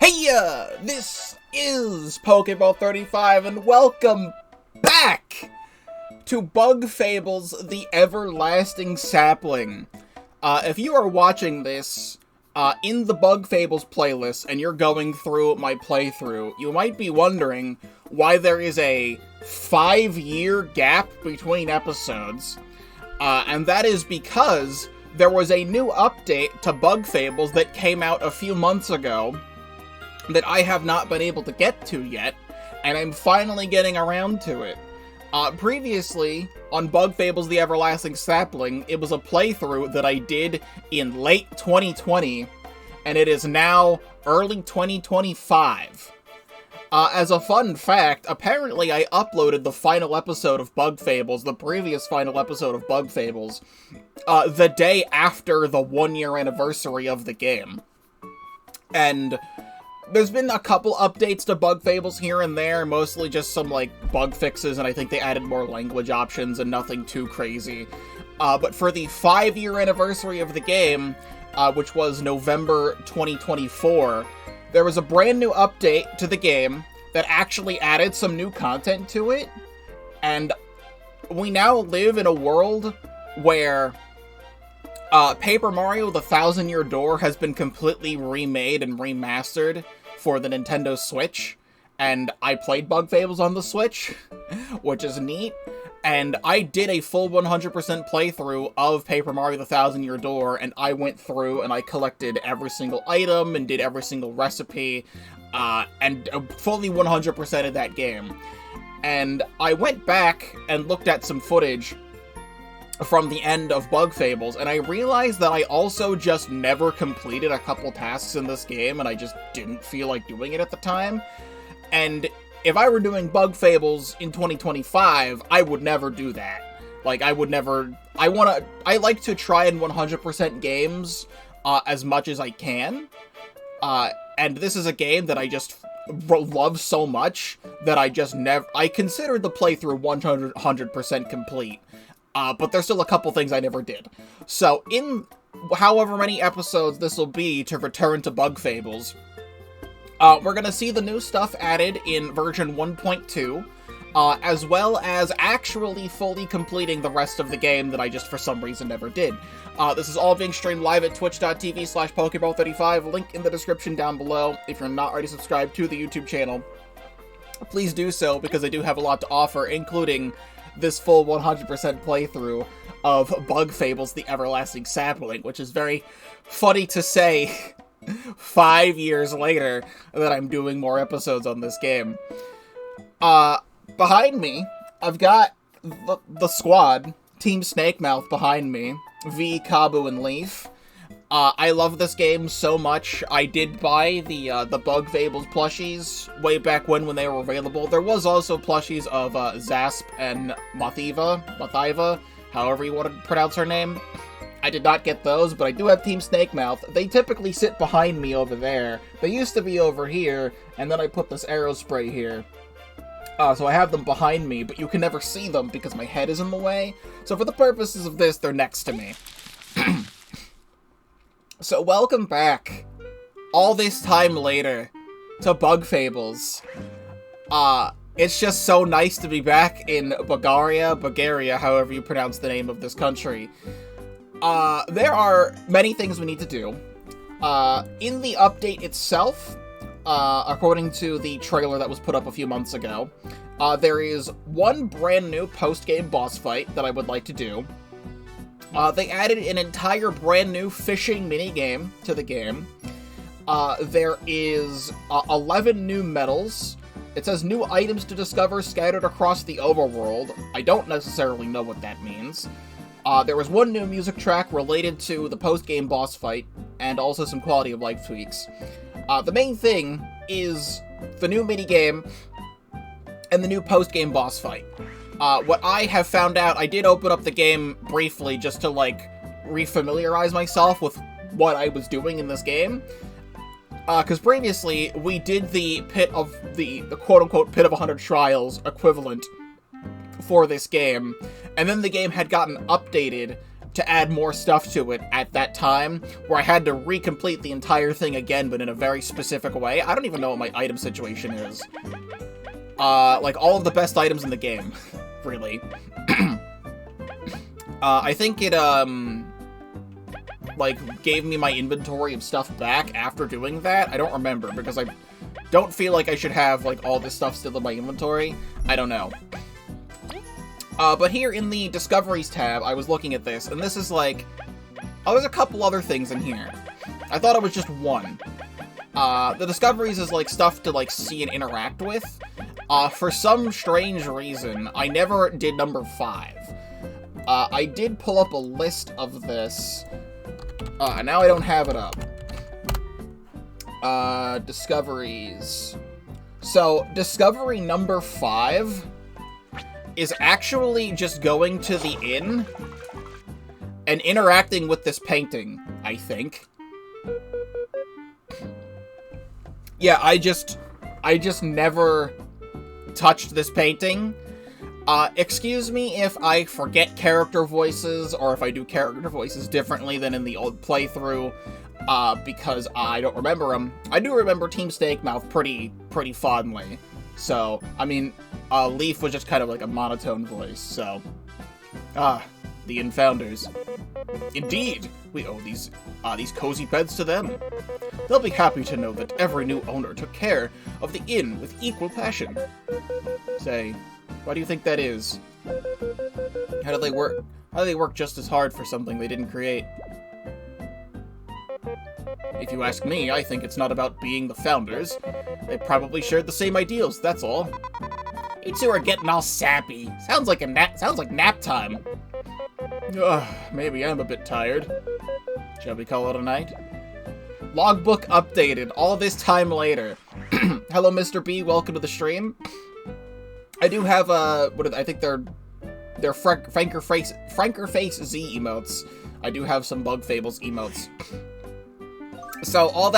Heya! This is Pokeball 35, and welcome back to Bug Fables, the Everlasting Sapling. If you are watching this in the Bug Fables playlist, and you're going through my playthrough, you might be wondering why there is a 5-year gap between episodes. And that is because there was a new update to Bug Fables that came out a few months ago that I have not been able to get to yet, and I'm finally getting around to it. Previously, on Bug Fables The Everlasting Sapling, it was a playthrough that I did in late 2020, and it is now early 2025. As a fun fact, apparently I uploaded the final episode of Bug Fables, the previous final episode of Bug Fables, the day after the 1-year anniversary of the game. And there's been a couple updates to Bug Fables here and there, mostly just some, bug fixes, and I think they added more language options and nothing too crazy. But for the 5-year anniversary of the game, which was November 2024, there was a brand new update to the game that actually added some new content to it, and we now live in a world where Paper Mario The Thousand Year Door has been completely remade and remastered for the Nintendo Switch, and I played Bug Fables on the Switch, which is neat, and I did a full 100% playthrough of Paper Mario The Thousand Year Door, and I went through and I collected every single item and did every single recipe, and fully 100% of that game. And I went back and looked at some footage from the end of Bug Fables, and I realized that I also just never completed a couple tasks in this game, and I just didn't feel like doing it at the time. And if I were doing Bug Fables in 2025, I would never do that. I like to try and 100% games as much as I can, and this is a game that I just love so much that I considered the playthrough 100% complete. But there's still a couple things I never did. So, in however many episodes this will be to return to Bug Fables, we're gonna see the new stuff added in version 1.2, as well as actually fully completing the rest of the game that I just for some reason never did. This is all being streamed live at twitch.tv/Pokeball35, link in the description down below. If you're not already subscribed to the YouTube channel, please do so, because I do have a lot to offer, including this full 100% playthrough of Bug Fables The Everlasting Sapling, which is very funny to say 5 years later that I'm doing more episodes on this game. Behind me, I've got the squad, Team Snakemouth behind me, V, Kabu, and Leaf. I love this game so much. I did buy the Bug Fables plushies way back when they were available. There was also plushies of Zasp and Mathiva, however you want to pronounce her name. I did not get those, but I do have Team Snakemouth. They typically sit behind me over there. They used to be over here, and then I put this Aerospray here. So I have them behind me, but you can never see them because my head is in the way. So for the purposes of this, they're next to me. So welcome back, all this time later, to Bug Fables. It's just so nice to be back in Bugaria, however you pronounce the name of this country. There are many things we need to do. In the update itself, according to the trailer that was put up a few months ago, there is one brand new post-game boss fight that I would like to do. They added an entire brand new fishing minigame to the game. There is 11 new medals. It says new items to discover scattered across the overworld. I don't necessarily know what that means. There was one new music track related to the post-game boss fight, and also some quality of life tweaks. The main thing is the new minigame and the new post-game boss fight. What I have found out, I did open up the game briefly just to, refamiliarize myself with what I was doing in this game. Because previously, we did the quote-unquote Pit of 100 Trials equivalent for this game, and then the game had gotten updated to add more stuff to it at that time, where I had to recomplete the entire thing again, but in a very specific way. I don't even know what my item situation is. Like, all of the best items in the game, really. I think it, like, gave me my inventory of stuff back after doing that. I don't remember, because I don't feel like I should have, like, all this stuff still in my inventory. I don't know. But here in the Discoveries tab, I was looking at this, and this is like... Oh, there's a couple other things in here. I thought it was just one. The Discoveries is, like, stuff to, like, see and interact with. For some strange reason, I never did number 5. I did pull up a list of this. Now I don't have it up. Discoveries. So, Discovery number 5... is actually just going to the inn and interacting with this painting, I think. Yeah, I just never touched this painting. Excuse me if I forget character voices, or if I do character voices differently than in the old playthrough, because I don't remember them. I do remember Team Steakmouth pretty fondly. So, I mean... Leaf was just kind of like a monotone voice, so... the Inn founders. Indeed, we owe these cozy beds to them. They'll be happy to know that every new owner took care of the inn with equal passion. Say, why do you think that is? How do they work? How do they work just as hard for something they didn't create? If you ask me, I think it's not about being the founders. They probably shared the same ideals, that's all. You two are getting all sappy. Sounds like nap time. Ugh, maybe I'm a bit tired. Shall we call it a night? Logbook updated, all this time later. Hello, Mr. B, welcome to the stream. I do have, I think they're Franker Face Z emotes. I do have some Bug Fables emotes. So, all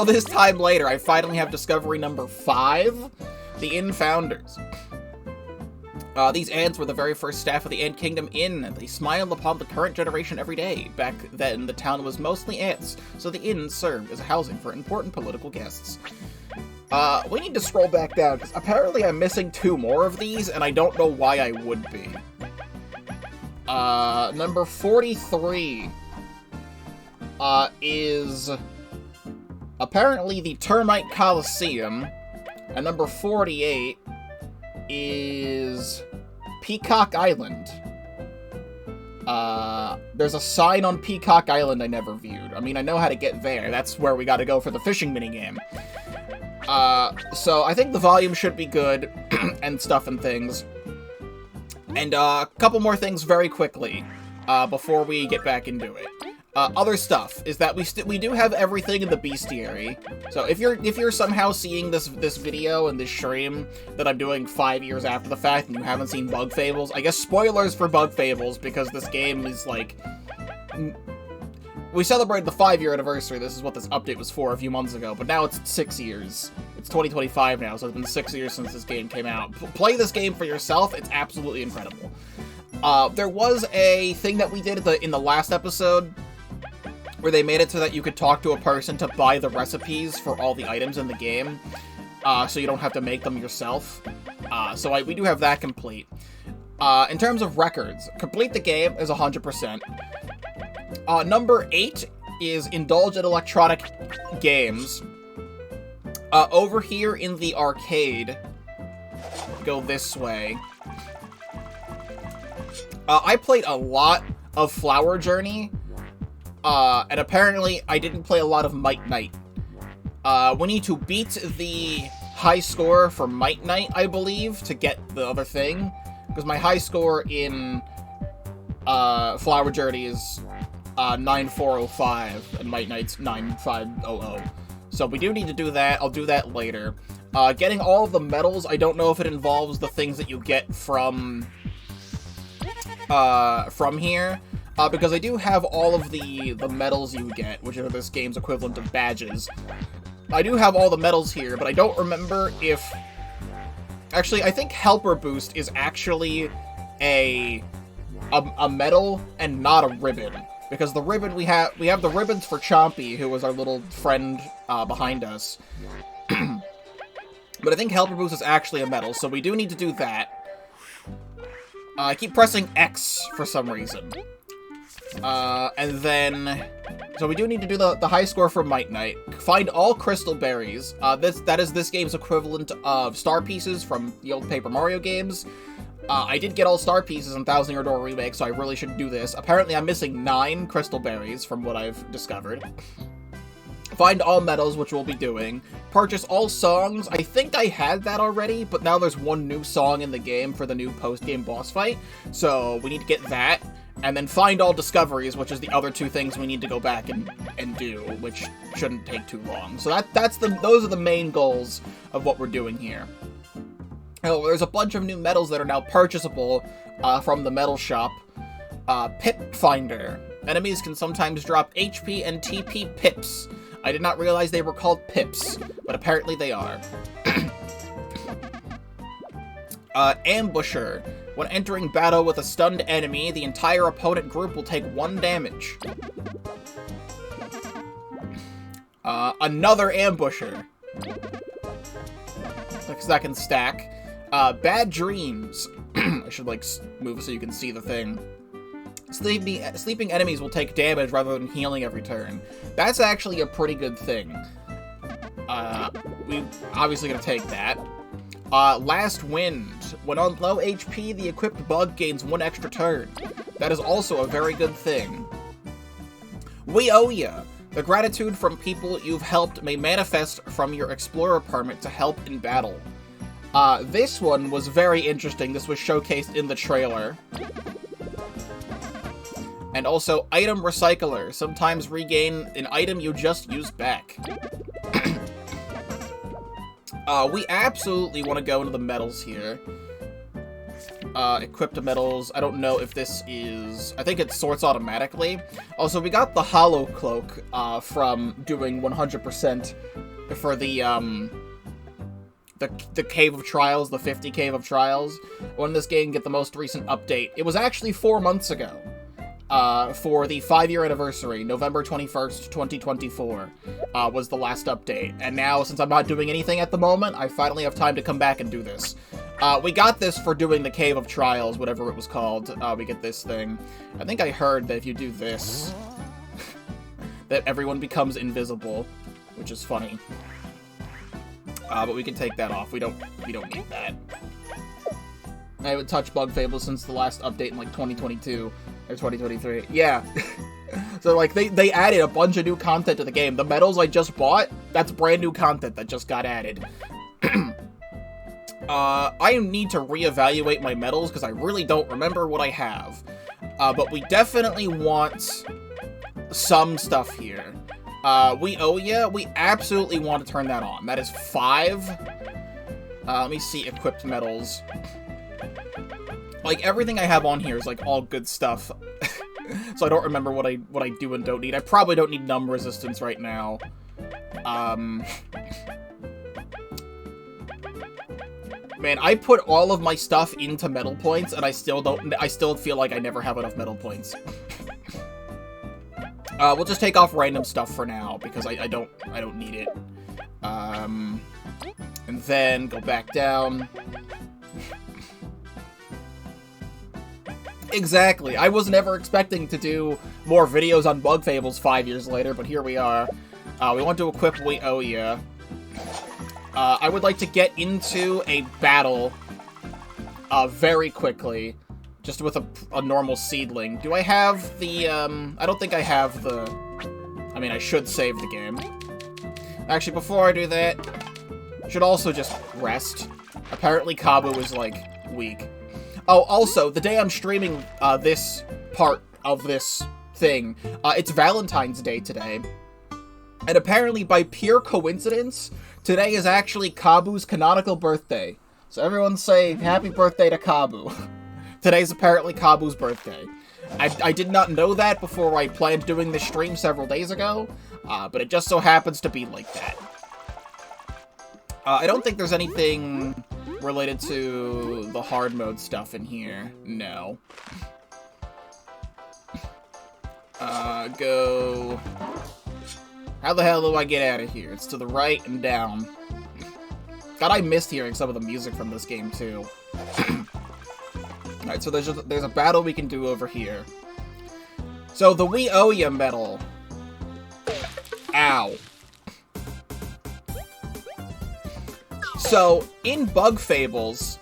this time later, I finally have Discovery number 5, the Inn Founders. These ants were the very first staff of the Ant Kingdom Inn. They smiled upon the current generation every day. Back then, the town was mostly ants, so the inn served as housing for important political guests. We need to scroll back down, because apparently I'm missing 2 more of these, and I don't know why I would be. Number 43 is apparently the Termite Coliseum, and number 48 is Peacock Island. There's a sign on Peacock Island I never viewed. I mean, I know how to get there. That's where we gotta go for the fishing minigame. So I think the volume should be good, and stuff and things. And, a couple more things very quickly, before we get back into it. Other stuff is that we do have everything in the bestiary. So if you're somehow seeing this video and this stream that I'm doing 5 years after the fact and you haven't seen Bug Fables, I guess spoilers for Bug Fables, because this game is like... We celebrated the 5-year anniversary. This is what this update was for a few months ago, but now it's 6 years. It's 2025 now, so it's been 6 years since this game came out. Play this game for yourself. It's absolutely incredible. There was a thing that we did in the last episode where they made it so that you could talk to a person to buy the recipes for all the items in the game, so you don't have to make them yourself. So we do have that complete. In terms of records, complete the game is 100%. Number 8 is indulge in electronic games. Over here in the arcade, go this way. I played a lot of Flower Journey, and apparently I didn't play a lot of Might Knight. We need to beat the high score for Might Knight, I believe, to get the other thing, because my high score in Flower Journey is 9405, and Might Knight's 9500. So we do need to do that. I'll do that later. Getting all of the medals, I don't know if it involves the things that you get from here, because I do have all of the medals you get, which are this game's equivalent of badges. I do have all the medals here, but I don't remember if... Actually, I think Helper Boost is actually a a medal and not a ribbon. Because the ribbon we have the ribbons for Chompy, who was our little friend behind us. But I think Helper Boost is actually a medal, so we do need to do that. I keep pressing X for some reason. And then... So we do need to do the high score for Might Knight. Find all crystal berries. That is this game's equivalent of star pieces from the old Paper Mario games. I did get all star pieces in Thousand Year Door Remake, so I really should do this. Apparently I'm missing 9 crystal berries from what I've discovered. Find all medals, which we'll be doing. Purchase all songs. I think I had that already, but now there's one new song in the game for the new post-game boss fight. So we need to get that. And then find all discoveries, which is the other 2 things we need to go back and do, which shouldn't take too long. So those are the main goals of what we're doing here. Oh, there's a bunch of new medals that are now purchasable from the medal shop. Pip Finder. Enemies can sometimes drop HP and TP pips. I did not realize they were called pips, but apparently they are. Ambusher. When entering battle with a stunned enemy, the entire opponent group will take 1 damage. Another Ambusher. Because that can stack. Bad Dreams. I should, like, move so you can see the thing. Sleeping enemies will take damage rather than healing every turn. That's actually a pretty good thing. We obviously gonna take that. Last Wind. When on low HP, the equipped bug gains 1 extra turn. That is also a very good thing. We Owe Ya. The gratitude from people you've helped may manifest from your Explorer permit to help in battle. This one was very interesting. This was showcased in the trailer. And also, Item Recycler. Sometimes regain an item you just used back. We absolutely want to go into the medals here. Equip the medals. I don't know if this is... I think it sorts automatically. Also, we got the Hollow Cloak from doing 100% for the Cave of Trials, the 50 Cave of Trials. When this game get the most recent update. It was actually 4 months ago. For the 5-year anniversary, November 21st, 2024, was the last update. And now, since I'm not doing anything at the moment, I finally have time to come back and do this. We got this for doing the Cave of Trials, whatever it was called. We get this thing. I think I heard that if you do this, that everyone becomes invisible, which is funny. But we can take that off. We don't need that. I haven't touched Bug Fables since the last update in, like, 2022. Or 2023. Yeah. So, like, they added a bunch of new content to the game. The medals I just bought, that's brand new content that just got added. I need to reevaluate my medals, because I really don't remember what I have. But we definitely want some stuff here. We Owe Ya, we absolutely want to turn that on. That is 5. Let me see equipped medals. Like, everything I have on here is, like, all good stuff. So I don't remember what I do and don't need. I probably don't need numb resistance right now. Man, I put all of my stuff into medal points, and I still feel like I never have enough medal points. We'll just take off random stuff for now, because I don't need it. And then go back down. Exactly. I was never expecting to do more videos on Bug Fables 5 years later, but here we are. We want to equip We Owe Ya. I would like to get into a battle very quickly, just with a normal seedling. Do I have the, I don't think I have the... I mean, I should save the game. Actually, before I do that, I should also just rest. Apparently Kabu is, like, weak. Oh, also, the day I'm streaming this part of this thing, it's Valentine's Day today. And apparently, by pure coincidence, today is actually Kabu's canonical birthday. So everyone say, happy birthday to Kabu. Today's apparently Kabu's birthday. I did not know that before I planned doing this stream several days ago, but it just so happens to be like that. I don't think there's anything related to the hard mode stuff in here. No. Go... How the hell do I get out of here? It's to the right and down. God, I missed hearing some of the music from this game, too. Alright, so there's a battle we can do over here. So, the We Owe Ya medal. Ow. So, in Bug Fables,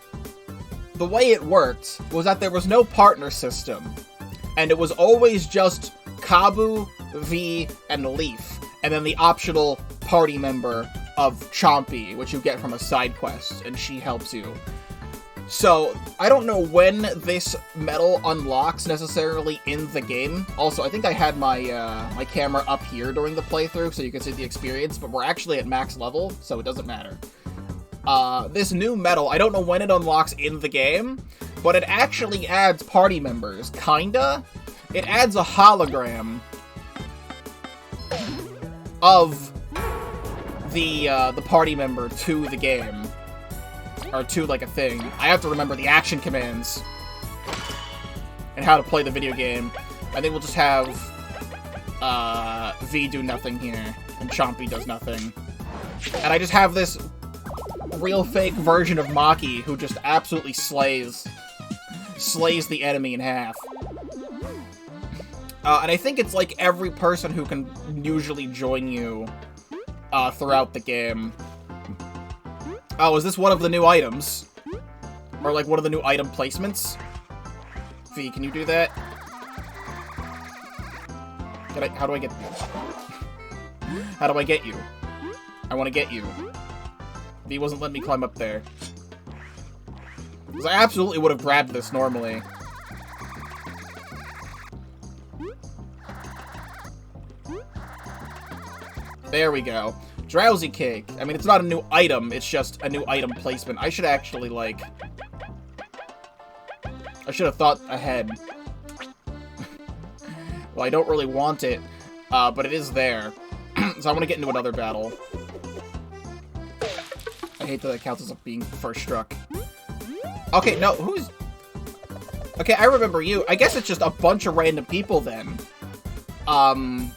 the way it worked was that there was no partner system. And it was always just Kabu, V, and Leaf. And then the optional party member of Chompy, which you get from a side quest, and she helps you. So, I don't know when this medal unlocks necessarily in the game. Also, I think I had my my camera up here during the playthrough so you can see the experience, but we're actually at max level, so it doesn't matter. This new medal, I don't know when it unlocks in the game, but it actually adds party members, kinda. It adds a hologram of the party member to the game. Or to, like, a thing. I have to remember the action commands. And how to play the video game. I think we'll just have V do nothing here. And Chompy does nothing. And I just have this real fake version of Maki who just absolutely slays the enemy in half. And I think it's like every person who can usually join you throughout the game. Oh, is this one of the new items? Or like one of the new item placements? V, can you do that? How do I get... How do I get you? I want to get you. V wasn't letting me climb up there. Because I absolutely would have grabbed this normally. There we go. Drowsy Cake. I mean, it's not a new item, it's just a new item placement. I should actually, like... I should have thought ahead. Well, I don't really want it, but it is there. So I want to get into another battle. I hate that that counts as being first struck. Okay, no, who's... Okay, I remember you. I guess it's just a bunch of random people then.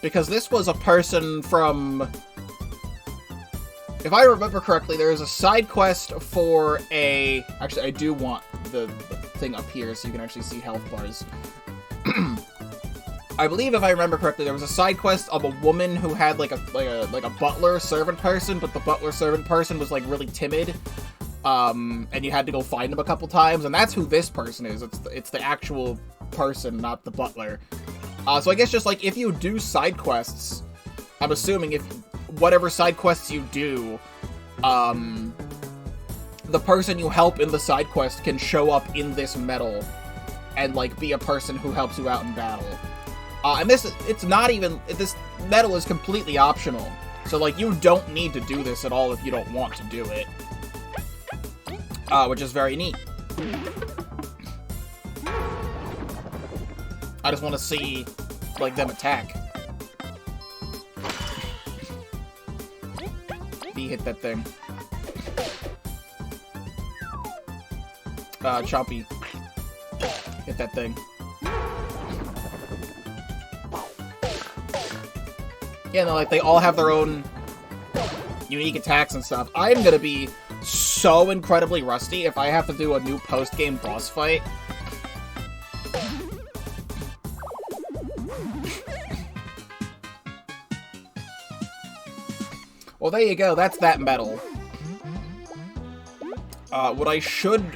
Because this was a person from... If I remember correctly, there is a side quest for a... Actually, I do want the thing up here so you can actually see health bars. I believe, if I remember correctly, there was a side quest of a woman who had like a butler servant person, but the butler servant person was like really timid, and you had to go find him a couple times, and that's who this person is. It's the actual person, not the butler. So I guess just like if you do side quests, I'm assuming if whatever side quests you do, the person you help in the side quest can show up in this medal and like be a person who helps you out in battle. And this medal is completely optional. So, like, you don't need to do this at all if you don't want to do it. Which is very neat. I just want to see, like, them attack. V hit that thing. Chompy. Hit that thing. Yeah, no, like, they all have their own unique attacks and stuff. I'm gonna be so incredibly rusty if I have to do a new post-game boss fight. Well, there you go. That's that medal. What I should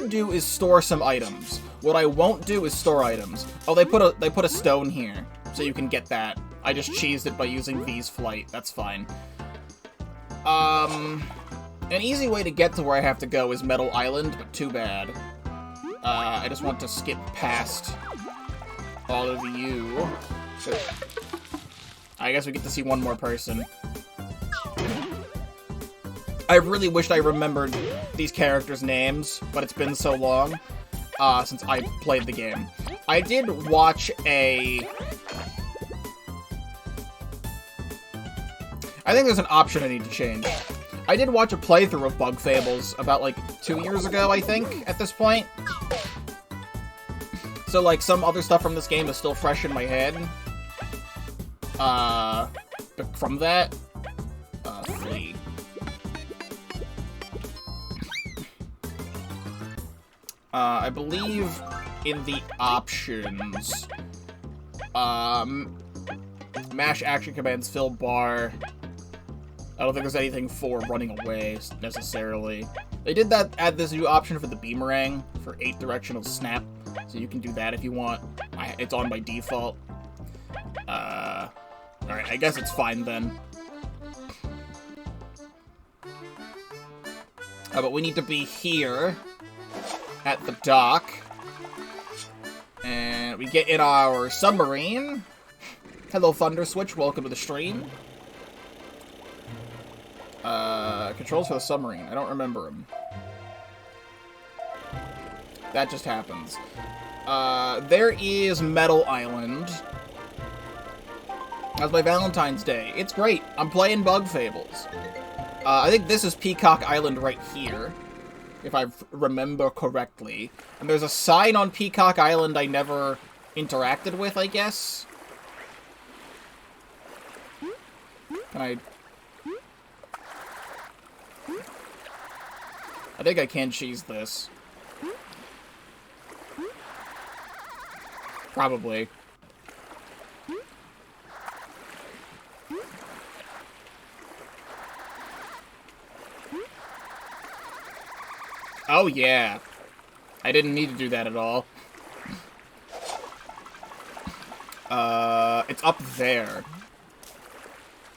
do is store some items. What I won't do is store items. Oh, they put a stone here. So you can get that. I just cheesed it by using V's flight. That's fine. An easy way to get to where I have to go is Metal Island, but too bad. I just want to skip past all of you. I guess we get to see one more person. I really wished I remembered these characters' names, but it's been so long since I played the game. I did watch a... I think there's an option I need to change. I did watch a playthrough of Bug Fables about, like, 2 years ago, I think, at this point. So, like, some other stuff from this game is still fresh in my head. But from that, flee. I believe in the options, mash action commands, fill bar. I don't think there's anything for running away, necessarily. They did add this new option for the Beamerang, for 8 directional snap, so you can do that if you want. It's on by default. Alright, I guess it's fine then. But we need to be here, at the dock, and we get in our submarine. Hello, Thunder Switch, welcome to the stream. Controls for the submarine. I don't remember them. That just happens. There is Metal Island. That's my Valentine's Day. It's great. I'm playing Bug Fables. I think this is Peacock Island right here, if I remember correctly. And there's a sign on Peacock Island I never interacted with, I guess. Can I... I think I can cheese this. Probably. Oh, yeah. I didn't need to do that at all. It's up there.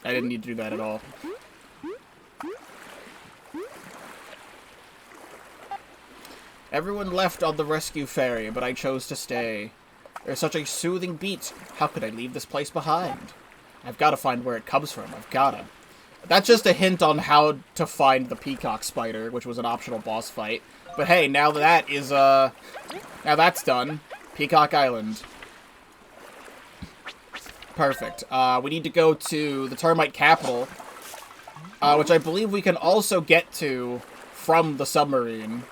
I didn't need to do that at all. Everyone left on the rescue ferry, but I chose to stay. There's such a soothing beat. How could I leave this place behind? I've got to find where it comes from. I've got to. That's just a hint on how to find the peacock spider, which was an optional boss fight. But hey, now that is, now that's done. Peacock Island. Perfect. We need to go to the termite capital, which I believe we can also get to from the submarine.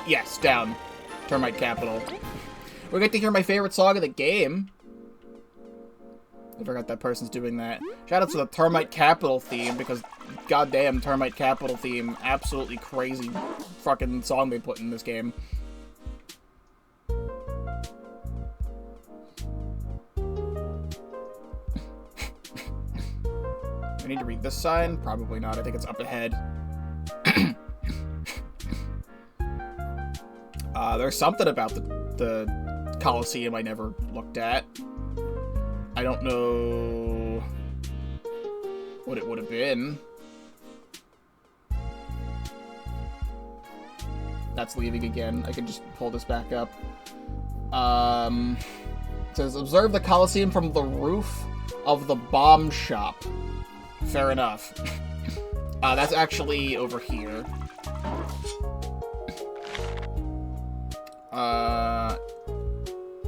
Yes, down. Termite capital. We get to hear my favorite song of the game. I forgot that person's doing that. Shout out to the Termite Capital theme, because goddamn Termite Capital theme, absolutely crazy fucking song they put in this game. I need to read this sign? Probably not. I think it's up ahead. There's something about the Coliseum I never looked at. I don't know what it would have been. That's leaving again. I can just pull this back up. It says, observe the Coliseum from the roof of the bomb shop. Fair enough. That's actually over here.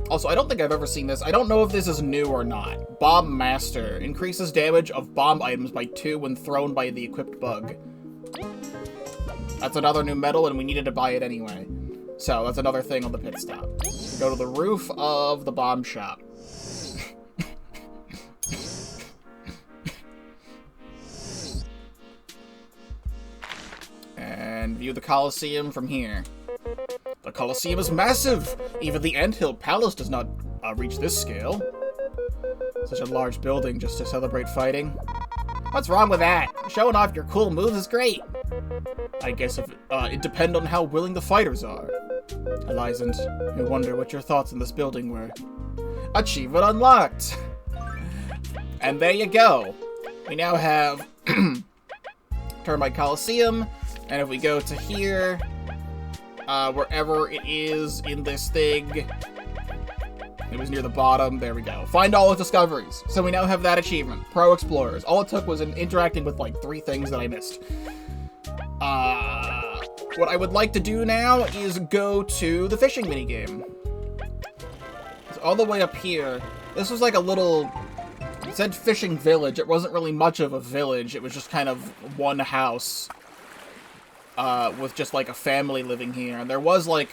Also, I don't think I've ever seen this. I don't know if this is new or not. Bomb Master. Increases damage of bomb items by 2 when thrown by the equipped bug. That's another new medal, and we needed to buy it anyway. So, that's another thing on the pit stop. Go to the roof of the bomb shop. And view the Coliseum from here. The Coliseum is massive! Even the Anthill Palace does not reach this scale. Such a large building just to celebrate fighting. What's wrong with that? Showing off your cool moves is great. I guess it depends on how willing the fighters are. Elizant, I wonder what your thoughts on this building were. Achievement unlocked! And there you go. We now have Termite Coliseum, and if we go to here, wherever it is in this thing, it was near the bottom, there we go. Find all its discoveries. So we now have that achievement. Pro Explorers. All it took was interacting with like 3 things that I missed. What I would like to do now is go to the fishing minigame. It's all the way up here. This was like a little... It said fishing village. It wasn't really much of a village. It was just kind of one house. With just like a family living here. And there was like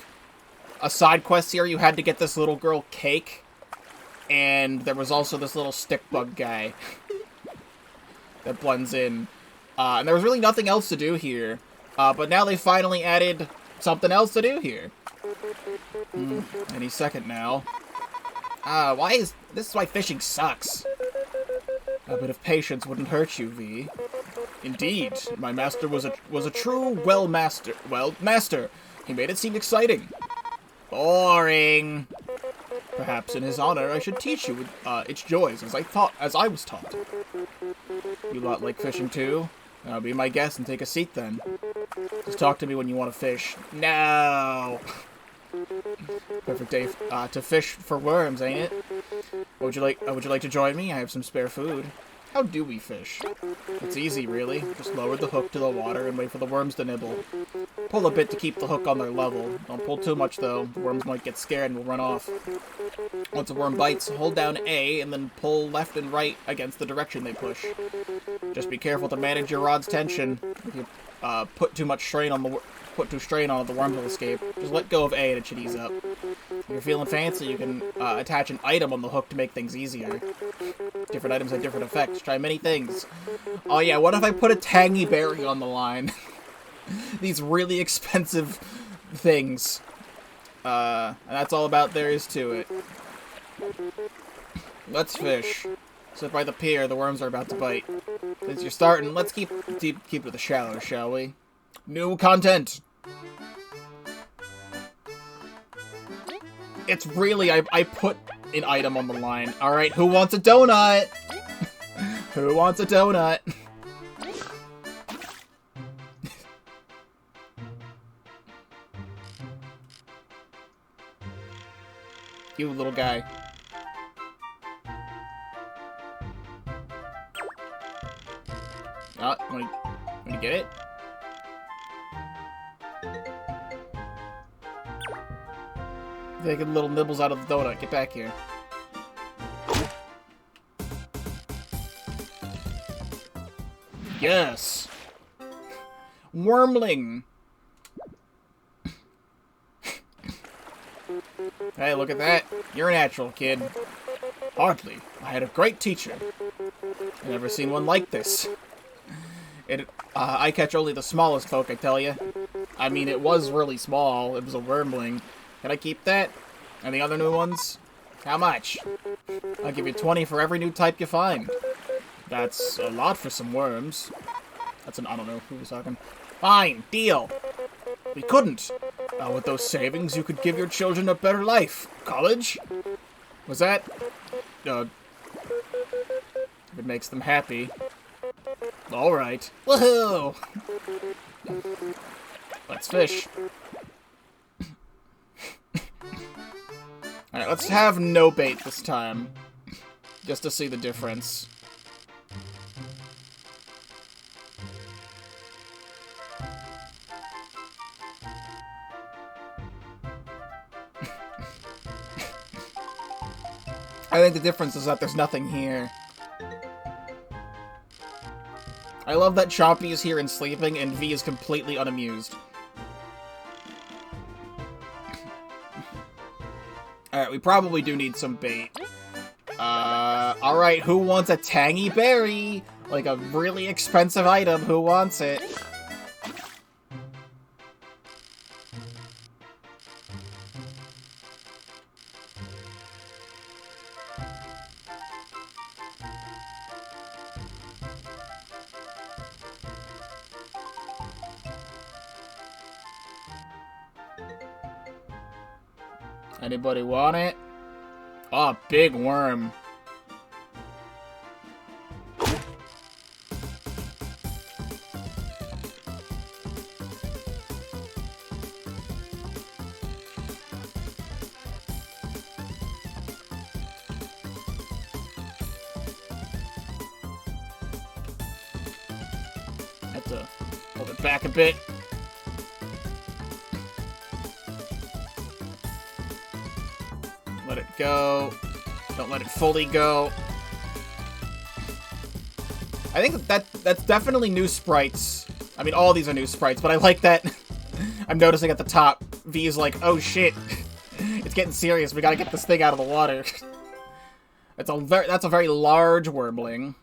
a side quest here. You had to get this little girl cake. And there was also this little stick bug guy that blends in. And there was really nothing else to do here. But now they finally added something else to do here. Any second now. This is why fishing sucks. A bit of patience wouldn't hurt you, V. Indeed, my master was a true master. He made it seem exciting. Boring. Perhaps in his honor, I should teach you its joys as I was taught. You lot like fishing too? Be my guest and take a seat then. Just talk to me when you want to fish. No. Perfect day to fish for worms, ain't it? Would you like to join me? I have some spare food. How do we fish? It's easy, really. Just lower the hook to the water and wait for the worms to nibble. Pull a bit to keep the hook on their level. Don't pull too much, though. The worms might get scared and will run off. Once a worm bites, hold down A and then pull left and right against the direction they push. Just be careful to manage your rod's tension. If you put too strain on it, the worms will escape. Just let go of A and it should ease up. If you're feeling fancy, you can attach an item on the hook to make things easier. Different items have different effects. Try many things. Oh yeah, what if I put a tangy berry on the line? These really expensive things. And that's all about there is to it. Let's fish. Sit by the pier, the worms are about to bite. Since you're starting, let's keep to the shallows, shall we? New content! It's really, I put an item on the line. Alright, who wants a donut? Who wants a donut? You little guy. Oh, wanna get it? Taking little nibbles out of the donut. Get back here. Yes! Wormling! Hey, look at that. You're a natural, kid. Hardly. I had a great teacher. I've never seen one like this. I catch only the smallest folk, I tell you. I mean, it was really small. It was a wormling. Can I keep that? And the other new ones? How much? I'll give you 20 for every new type you find. That's a lot for some worms. That's I don't know who was talking. Fine, deal. We couldn't. With those savings, you could give your children a better life. College? Was that? If it makes them happy. Alright. Woohoo! Let's fish. Alright, let's have no bait this time. Just to see the difference. I think the difference is that there's nothing here. I love that Chompy is here and sleeping, and V is completely unamused. Alright, we probably do need some bait. Alright, who wants a tangy berry? Like a really expensive item, who wants it? Anybody want it? Oh, big worm. Have to hold it back a bit. Let it go. Don't let it fully go. I think that's definitely new sprites. I mean, all these are new sprites, but I like that. I'm noticing at the top, V is like, oh shit. getting serious. We gotta get this thing out of the water. That's a very large wormling.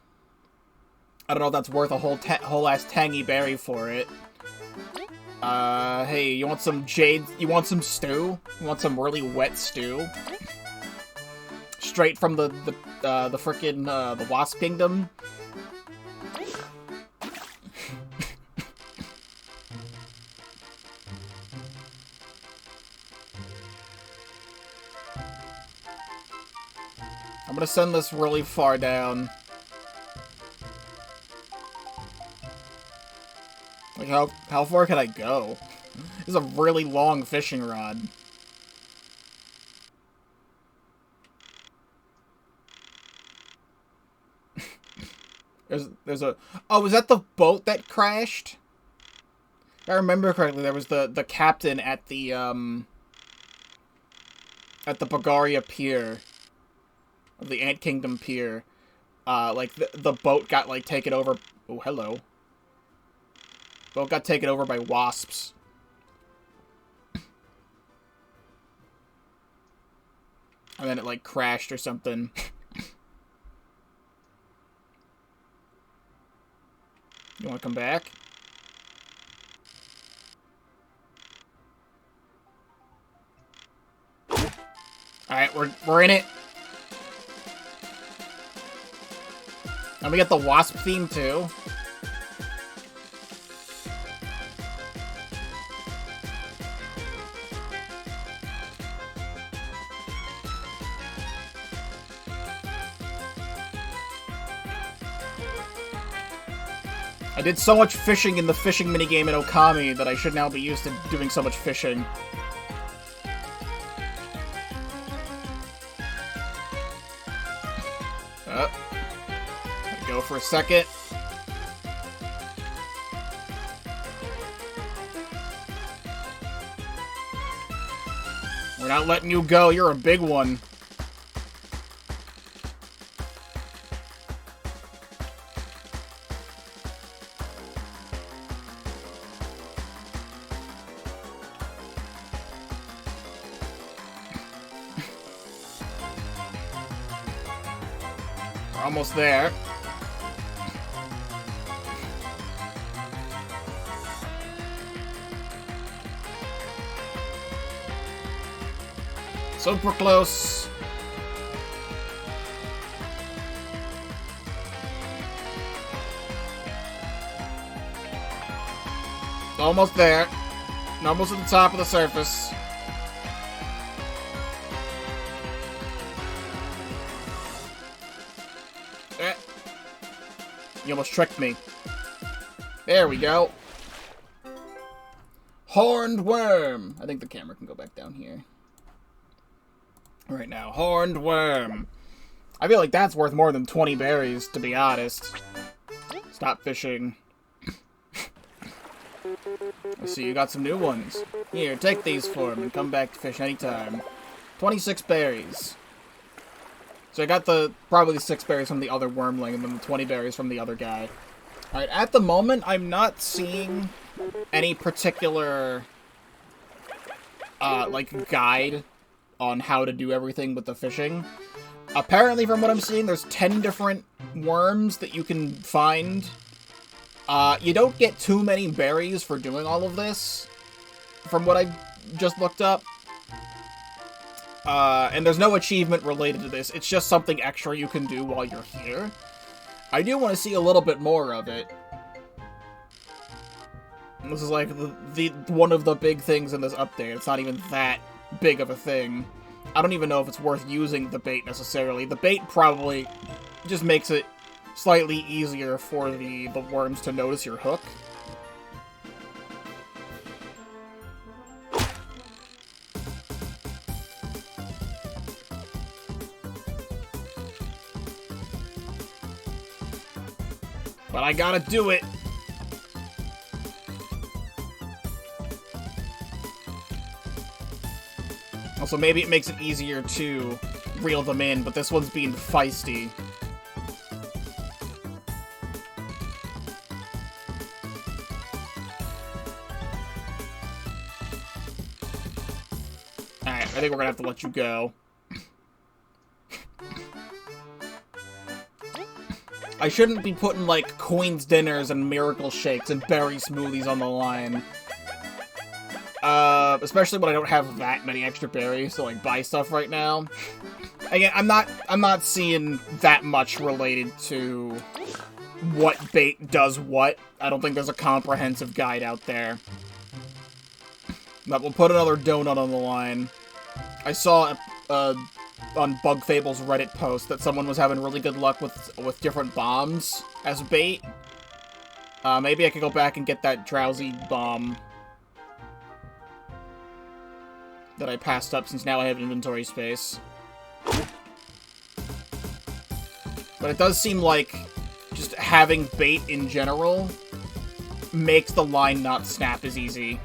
I don't know if that's worth a whole ass tangy berry for it. Hey, you want some jade? You want some stew? You want some really wet stew? Straight from the frickin' the Wasp Kingdom. I'm gonna send this really far down. Like, how far can I go? This is a really long fishing rod. there's a... Oh, was that the boat that crashed? If I remember correctly, there was the captain at the Bugaria pier. Of the Ant Kingdom pier. Like, the boat got, like, taken over... Oh, hello. Boat got taken over by wasps. And then it, like, crashed or something. You wanna come back? Alright, we're in it. And we get the wasp theme, too. I did so much fishing in the fishing minigame in Okami that I should now be used to doing so much fishing. Go for a second. We're not letting you go. You're a big one. We're almost there. Super close. Almost there. Almost at the top of the surface. You almost tricked me. There we go. Horned worm. I think the camera can go back down here. Right now, horned worm. I feel like that's worth more than 20 berries, to be honest. Stop fishing. I see you got some new ones. Here, take these for him and come back to fish anytime. 26 berries. So I got probably the 6 berries from the other wormling and then the 20 berries from the other guy. Alright, at the moment, I'm not seeing any particular, like, guide on how to do everything with the fishing. Apparently, from what I'm seeing, there's 10 different worms that you can find. You don't get too many berries for doing all of this, from what I just looked up. And there's no achievement related to this. It's just something extra you can do while you're here. I do want to see a little bit more of it. This is like one of the big things in this update. It's not even that big of a thing. I don't even know if it's worth using the bait necessarily. The bait probably just makes it slightly easier for the worms to notice your hook. But I gotta do it. Also, maybe it makes it easier to reel them in, but this one's being feisty. Alright, I think we're gonna have to let you go. I shouldn't be putting, like, Queen's Dinners and Miracle Shakes and berry smoothies on the line. Especially when I don't have that many extra berries to, like, buy stuff right now. Again, I'm not seeing that much related to what bait does what. I don't think there's a comprehensive guide out there. But we'll put another donut on the line. I saw, on Bug Fables Reddit post that someone was having really good luck with different bombs as bait. Maybe I could go back and get that drowsy bomb that I passed up since now I have inventory space. But it does seem like just having bait in general makes the line not snap as easy.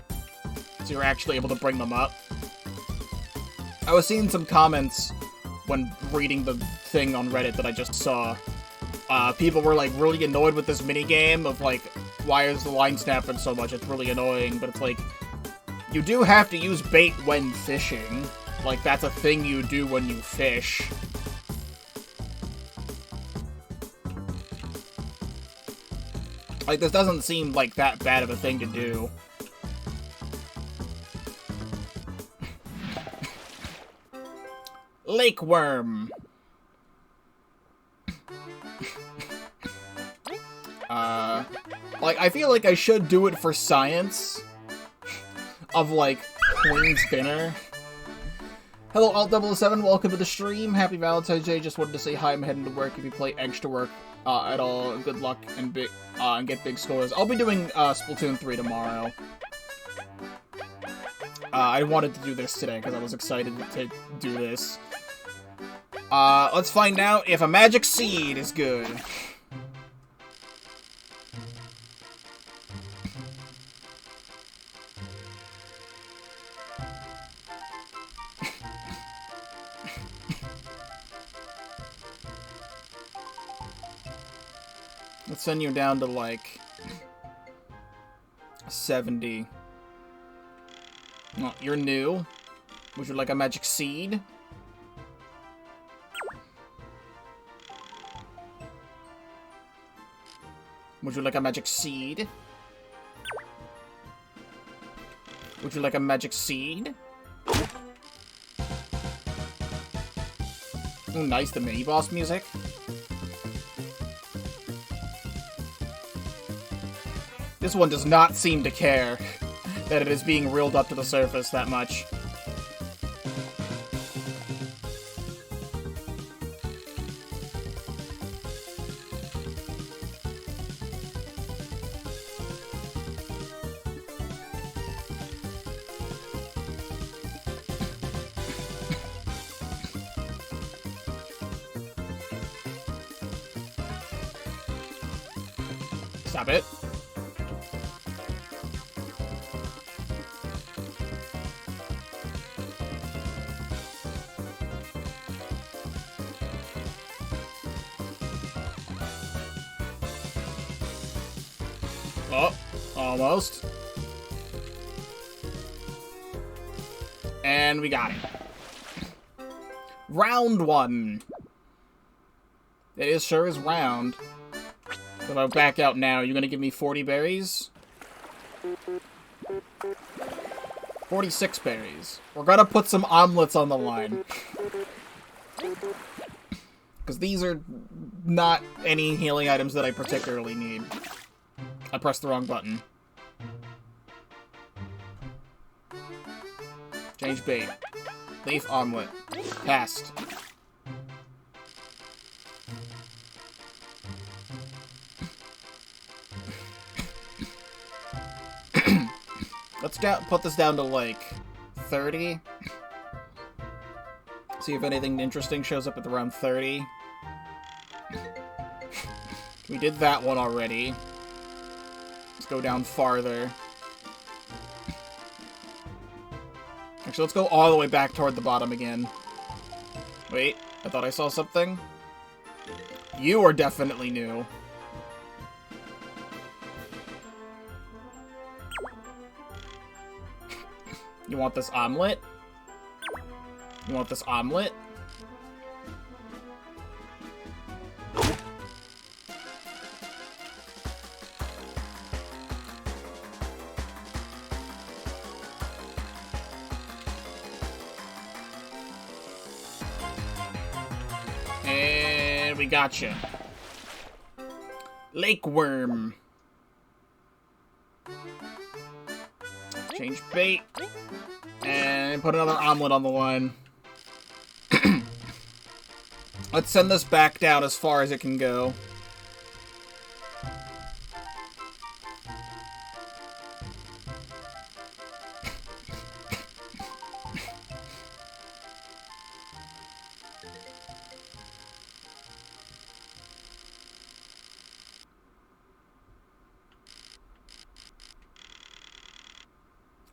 So you're actually able to bring them up. I was seeing some comments when reading the thing on Reddit that I just saw. People were, like, really annoyed with this minigame of, like, why is the line snapping so much? It's really annoying, but it's like, you do have to use bait when fishing. Like, that's a thing you do when you fish. Like, this doesn't seem like that bad of a thing to do. Lake worm. Like, I feel like I should do it for science. Of, like, Queen's Dinner. Hello, Alt007, welcome to the stream. Happy Valentine's Day. Just wanted to say hi, I'm heading to work. If you play extra work at all, good luck and get big scores. I'll be doing Splatoon 3 tomorrow. I wanted to do this today because I was excited to do this. Let's find out if a magic seed is good. Let's send you down to, like, 70. Oh, you're new. Would you like a magic seed? Would you like a magic seed? Would you like a magic seed? Oh, nice, the mini-boss music. This one does not seem to care that it is being reeled up to the surface that much. Stop it. Oh, almost. And we got it. Round 1. It sure is round. If I back out now, you're gonna give me 40 berries? 46 berries. We're gonna put some omelets on the line. Because these are not any healing items that I particularly need. I pressed the wrong button. Change bait. Leaf omelet. Passed. Let's put this down to, like, 30. See if anything interesting shows up at around 30. We did that one already. Let's go down farther. Actually, let's go all the way back toward the bottom again. Wait, I thought I saw something. You are definitely new. You want this omelet? You want this omelet? And we gotcha. Lake worm. Change bait. And put another omelet on the line. Let's send this back down as far as it can go.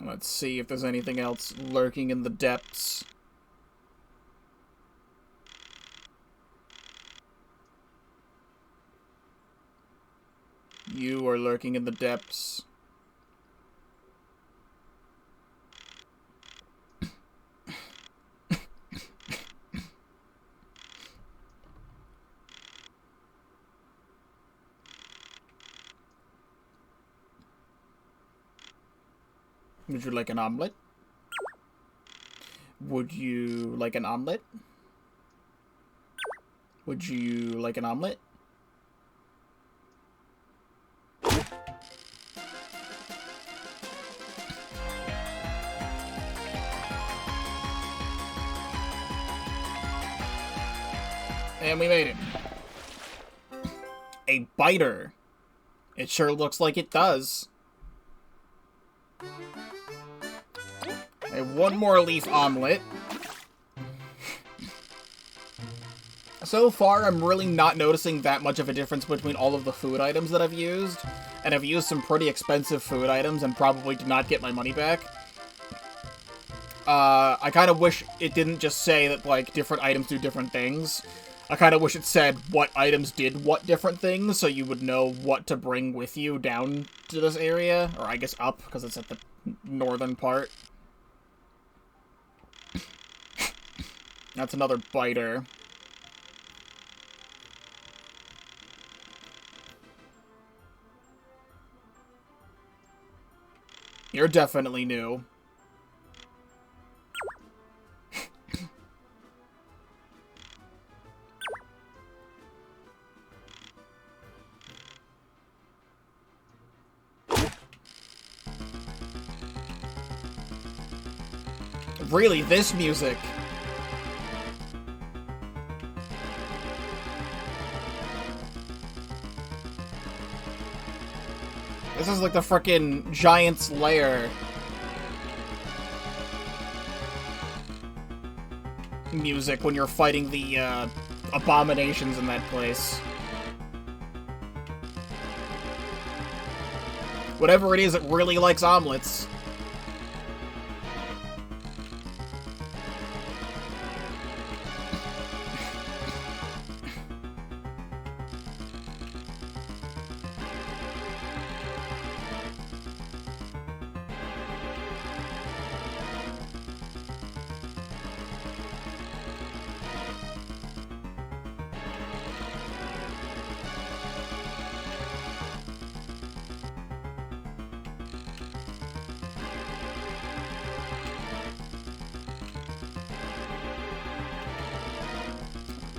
Let's see if there's anything else lurking in the depths. You are lurking in the depths. Would you like an omelet? Would you like an omelet? Would you like an omelet? And we made it. A biter. It sure looks like it does. I have one more leaf omelet. So far, I'm really not noticing that much of a difference between all of the food items that I've used. And I've used some pretty expensive food items and probably did not get my money back. I kind of wish it didn't just say that, like, different items do different things. I kind of wish it said what items did what different things, so you would know what to bring with you down to this area. Or I guess up, because it's at the northern part. That's another biter. You're definitely new. Really, this music? This is like the frickin' Giant's Lair music when you're fighting the abominations in that place. Whatever it is, it really likes omelets.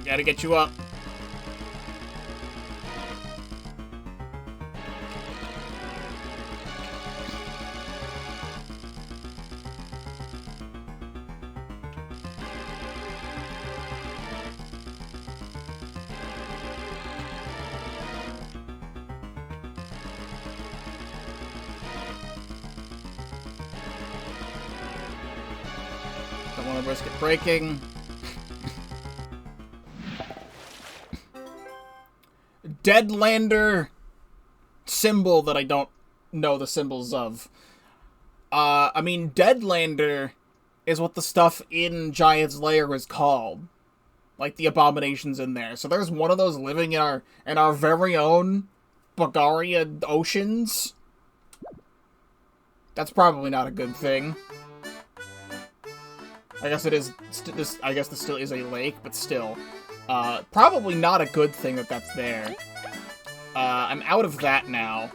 Gotta get you up. Don't want to risk it breaking. Deadlander symbol that I don't know the symbols of. I mean, Deadlander is what the stuff in Giant's Lair is called. Like, the abominations in there. So there's one of those living in our very own Bugaria oceans. That's probably not a good thing. I guess it is. I guess this still is a lake, but still, probably not a good thing that that's there. I'm out of that now.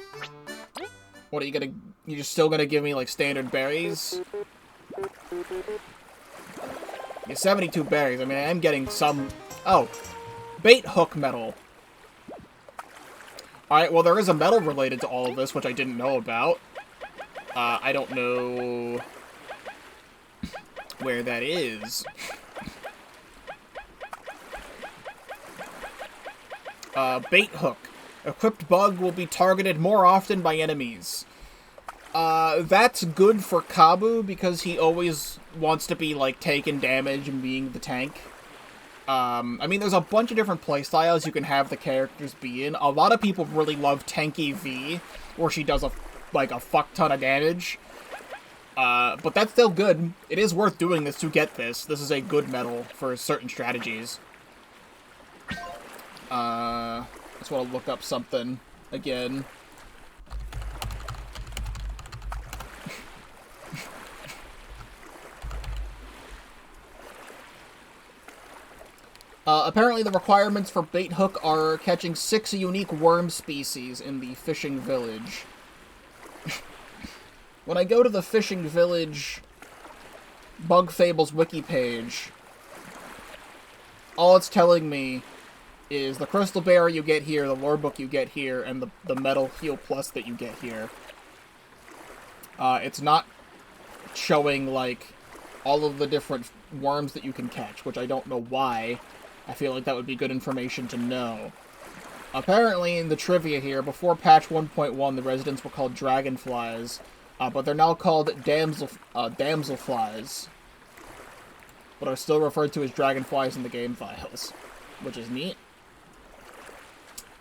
What are you gonna? You're just still gonna give me like standard berries? Yeah, 72 berries. I mean, I am getting some. Oh, bait hook metal. Alright, well, there is a medal related to all of this, which I didn't know about. I don't know where that is. Bait hook. Equipped bug will be targeted more often by enemies. That's good for Kabu, because he always wants to be, like, taking damage and being the tank. I mean, there's a bunch of different playstyles you can have the characters be in. A lot of people really love Tanky V, where she does a fuck ton of damage. But that's still good. It is worth doing this to get this. This is a good medal for certain strategies. I just want to look up something again. Apparently the requirements for bait hook are catching 6 unique worm species in the fishing village. When I go to the fishing village Bug Fables wiki page, all it's telling me is the crystal berry you get here, the lore book you get here, and the metal heal plus that you get here. It's not showing, like, all of the different worms that you can catch, which I don't know why. I feel like that would be good information to know. Apparently, in the trivia here, before patch 1.1, the residents were called dragonflies, but they're now called damselflies, but are still referred to as dragonflies in the game files, which is neat.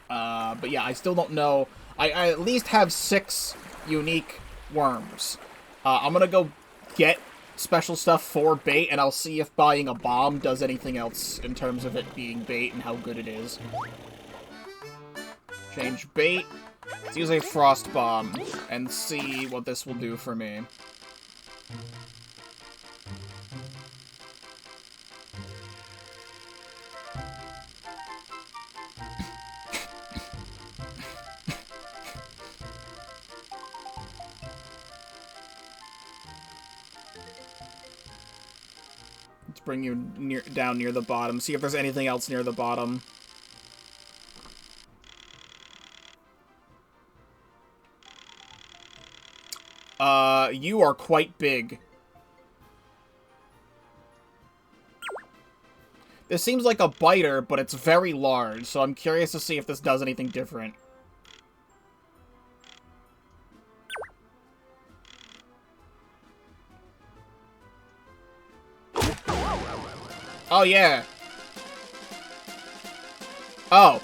But yeah, I still don't know. I at least have 6 unique worms. I'm gonna go get special stuff for bait, and I'll see if buying a bomb does anything else in terms of it being bait and how good it is. Change bait. Let's use a frost bomb and see what this will do for me. Let's bring you down near the bottom. See if there's anything else near the bottom. You are quite big. This seems like a biter, but it's very large, so I'm curious to see if this does anything different. Oh, yeah. Oh.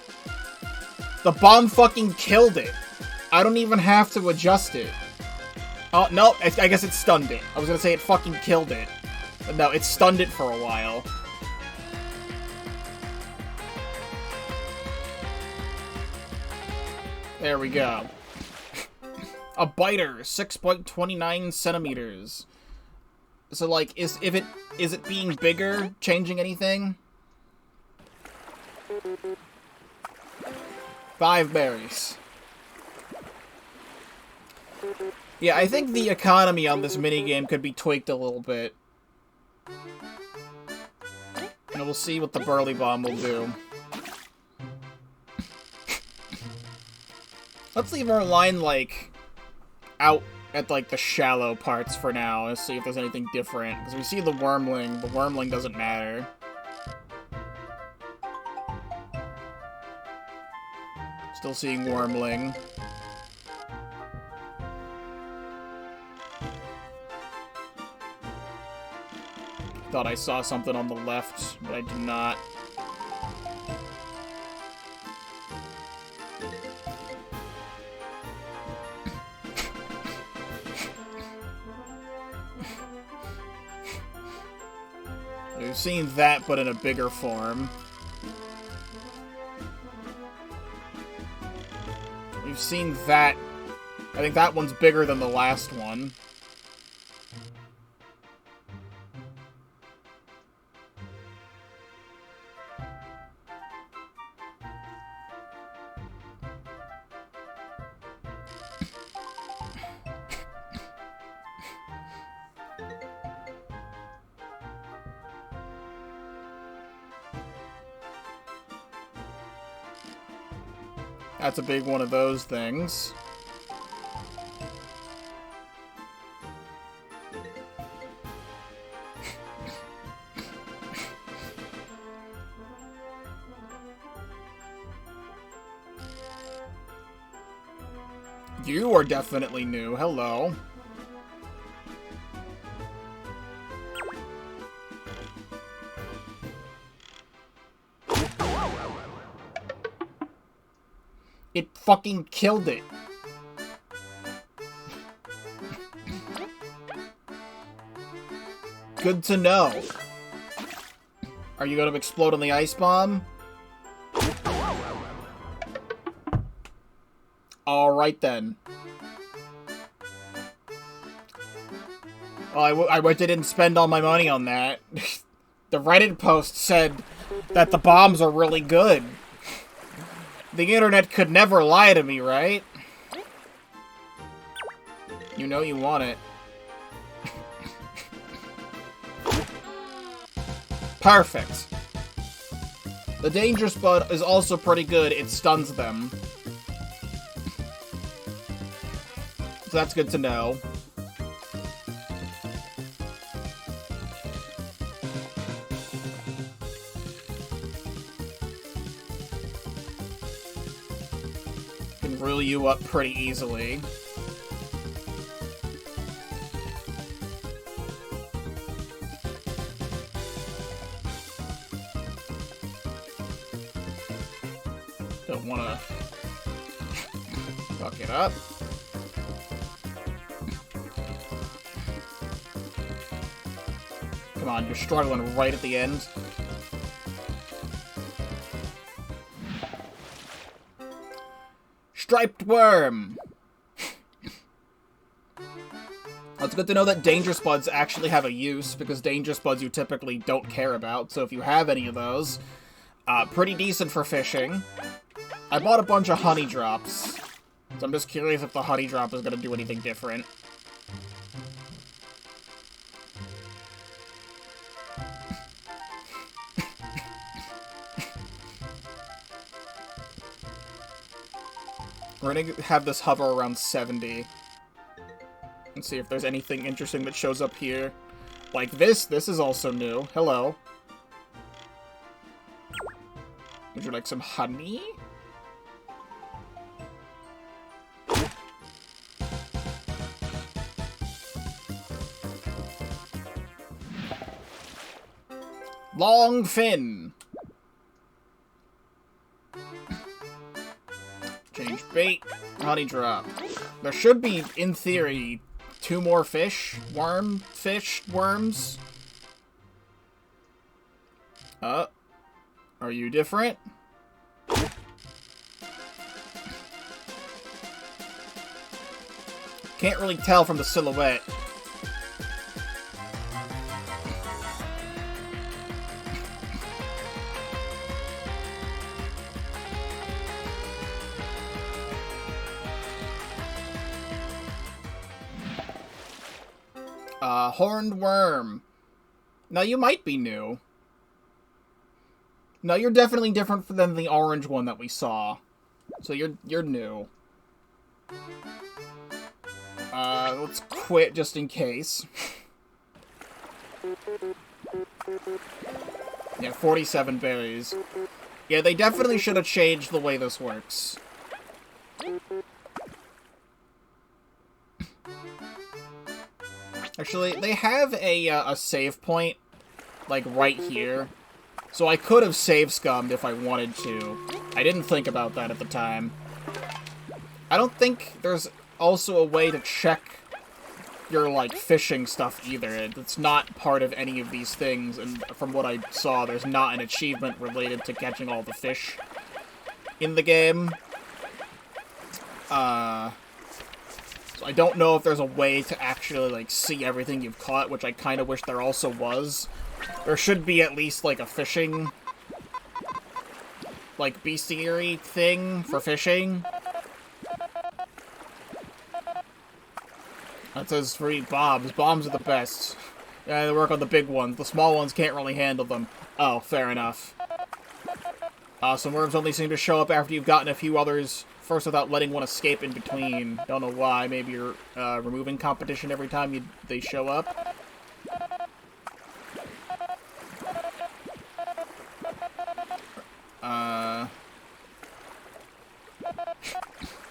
The bomb fucking killed it. I don't even have to adjust it. Oh, no, I guess it stunned it. I was gonna say it fucking killed it. But no, it stunned it for a while. There we go. A biter, 6.29 centimeters. So, like, is it being bigger, changing anything? 5 berries. Yeah, I think the economy on this minigame could be tweaked a little bit. And we'll see what the Burly Bomb will do. Let's leave our line, like, out at, like, the shallow parts for now. Let's see if there's anything different. Because we see the Wormling. The Wormling doesn't matter. Still seeing Wormling. Thought I saw something on the left, but I did not. We've seen that, but in a bigger form. We've seen that. I think that one's bigger than the last one. That's a big one of those things. You are definitely new. Hello. It fucking killed it. Good to know. Are you gonna explode on the ice bomb? Alright then. Well, I didn't spend all my money on that. The Reddit post said that the bombs are really good. The internet could never lie to me, right? You know you want it. Perfect. The Danger Spud is also pretty good. It stuns them. So that's good to know. Can reel you up pretty easily. Don't wanna fuck it up. Come on, you're struggling right at the end. Striped worm! It's good to know that Danger Spuds actually have a use, because Danger Spuds you typically don't care about, so if you have any of those, pretty decent for fishing. I bought a bunch of honey drops, so I'm just curious if the honey drop is gonna do anything different. We're gonna have this hover around 70. And see if there's anything interesting that shows up here. Like this is also new. Hello. Would you like some honey? Long fin. Change bait. Honey drop. There should be, in theory, 2 more fish. Worms. Are you different? Can't really tell from the silhouette. Horned worm. Now you might be new. No, you're definitely different than the orange one that we saw. So you're new. Let's quit just in case. Yeah, 47 berries. Yeah, they definitely should have changed the way this works. Actually, they have a save point, like, right here. So I could have save scummed if I wanted to. I didn't think about that at the time. I don't think there's also a way to check your, like, fishing stuff either. It's not part of any of these things, and from what I saw, there's not an achievement related to catching all the fish in the game. So I don't know if there's a way to actually, like, see everything you've caught, which I kind of wish there also was. There should be at least, like, a fishing, like, bestiary thing for fishing. That says free bombs. Bombs are the best. Yeah, they work on the big ones. The small ones can't really handle them. Oh, fair enough. Some worms only seem to show up after you've gotten a few others first without letting one escape in between. Don't know why. Maybe you're removing competition every time they show up.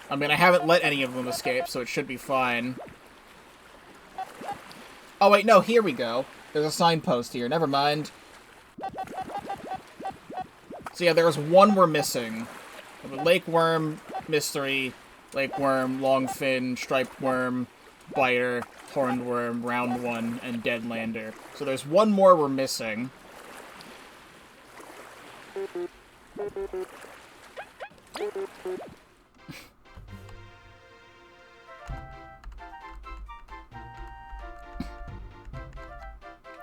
I mean, I haven't let any of them escape, so it should be fine. Oh, wait, no, here we go. There's a signpost here. Never mind. So yeah, there's one we're missing. Lake worm, mystery, lake worm, longfin, striped worm, biter, horned worm, round one, and dead lander. So there's one more we're missing.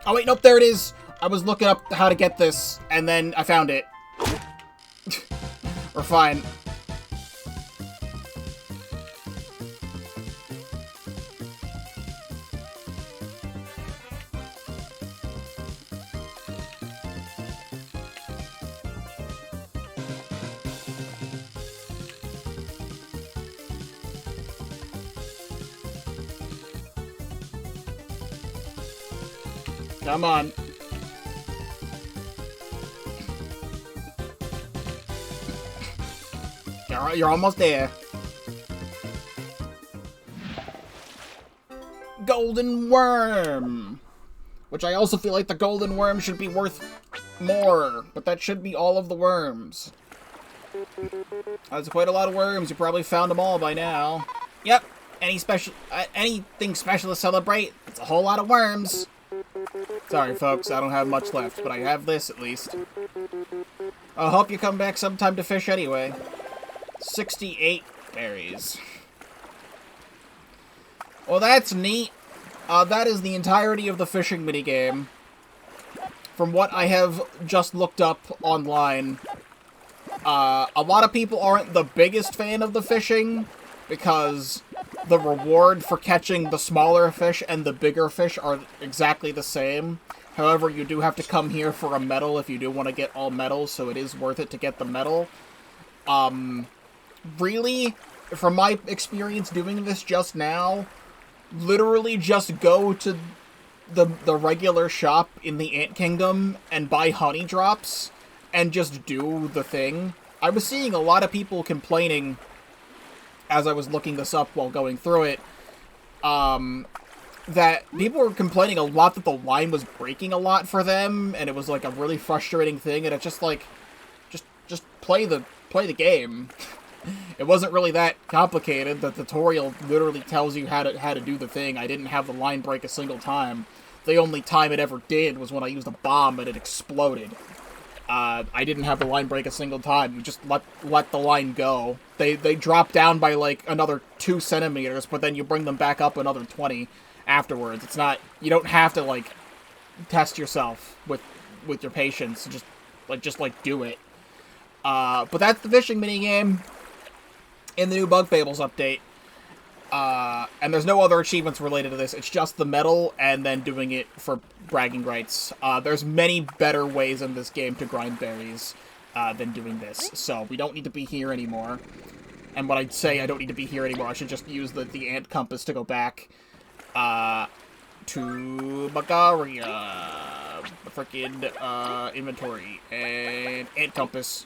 Oh wait, nope, there it is! I was looking up how to get this, and then I found it. We're fine. Come on. You're almost there. Golden worm! Which I also feel like the golden worm should be worth more, but that should be all of the worms. That's quite a lot of worms. You probably found them all by now. Yep. Anything special to celebrate? It's a whole lot of worms. Sorry, folks, I don't have much left, but I have this, at least. I hope you come back sometime to fish anyway. 68 berries. Well, that's neat. That is the entirety of the fishing minigame. From what I have just looked up online, a lot of people aren't the biggest fan of the fishing, because the reward for catching the smaller fish and the bigger fish are exactly the same. However, you do have to come here for a medal if you do want to get all medals, so it is worth it to get the medal. Really, from my experience doing this just now, literally just go to the regular shop in the Ant Kingdom and buy honey drops and just do the thing. I was seeing a lot of people complaining as I was looking this up while going through it, that people were complaining a lot that the line was breaking a lot for them, and it was like a really frustrating thing, and it's just like, just play the game. It wasn't really that complicated. The tutorial literally tells you how to do the thing. I didn't have the line break a single time. The only time it ever did was when I used a bomb and it exploded. I didn't have the line break a single time. You just let the line go. They drop down by like another 2 centimeters, but then you bring them back up another 20 afterwards. It's not, you don't have to like test yourself with your patience. Just do it. But that's the fishing minigame in the new Bug Fables update. And there's no other achievements related to this. It's just the medal and then doing it for bragging rights. There's many better ways in this game to grind berries than doing this. So we don't need to be here anymore. And when I say I don't need to be here anymore, I should just use the ant compass to go back to Bugaria. Frickin' inventory and ant compass.